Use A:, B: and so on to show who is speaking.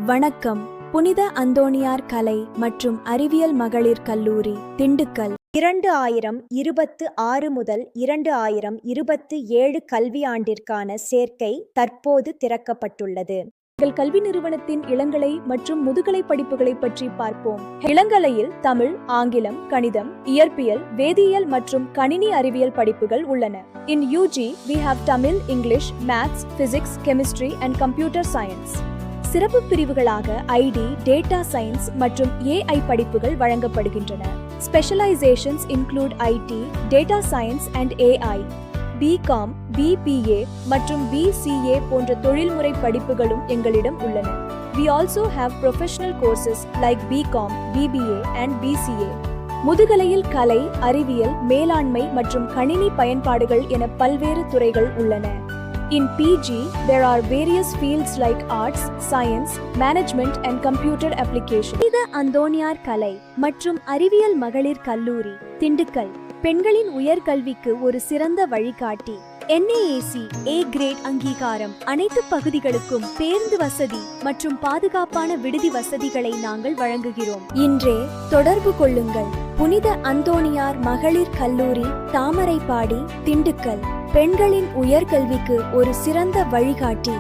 A: வணக்கம். புனித அந்தோணியார் கலை மற்றும் அறிவியல் மகளிர் கல்லூரி, திண்டுக்கல்
B: 2026 முதல் 2027 கல்வியாண்டிற்கான சேர்க்கை தற்போது திறக்கப்பட்டுள்ளது.
A: எங்கள் கல்வி நிறுவனத்தின் இளங்கலை மற்றும் முதுகலை படிப்புகளை பற்றி பார்ப்போம். இளங்கலையில் தமிழ், ஆங்கிலம், கணிதம், இயற்பியல், வேதியியல் மற்றும் கணினி அறிவியல் படிப்புகள் உள்ளன. In UG, we have Tamil, English, Maths, Physics, Chemistry and Computer Science. சிறப்பு பிரிவுகளாக ஐடி, டேட்டா சயின்ஸ் மற்றும் AI படிப்புகள் வழங்கப்படுகின்றன. Specializations include IT, Data Science and AI. BCom, BBA மற்றும் BCA போன்ற தொழில்முறை படிப்புகளும் எங்களிடம் உள்ளன. We also have professional courses like BCom, BBA and BCA. முதுகலையில் கலை, அறிவியல், மேலாண்மை மற்றும் கணினி பயன்பாடுகள் என பல்வேறு துறைகள் உள்ளன. In PG, there are various fields like arts, science, management and computer application.
B: புனித அந்தோணியார் கலை மற்றும் அறிவியல் மகளிர் கல்லூரி, திண்டுக்கல் பெண்களின் உயர்கல்விக்கு ஒரு சிறந்த வழிகாட்டி. NAAC A கிரேட் அங்கீகாரம், அனைத்து பகுதிகளுக்கும் பேருந்து வசதி மற்றும் பாதுகாப்பான விடுதி வசதிகளை நாங்கள் வழங்குகிறோம்.
A: இன்றே தொடர்பு கொள்ளுங்கள். புனித அந்தோணியார் மகளிர் கல்லூரி, தாமரைப்பாடி, திண்டுக்கல். பெண்களின் உயர்கல்விக்கு ஒரு சிறந்த வழிகாட்டி.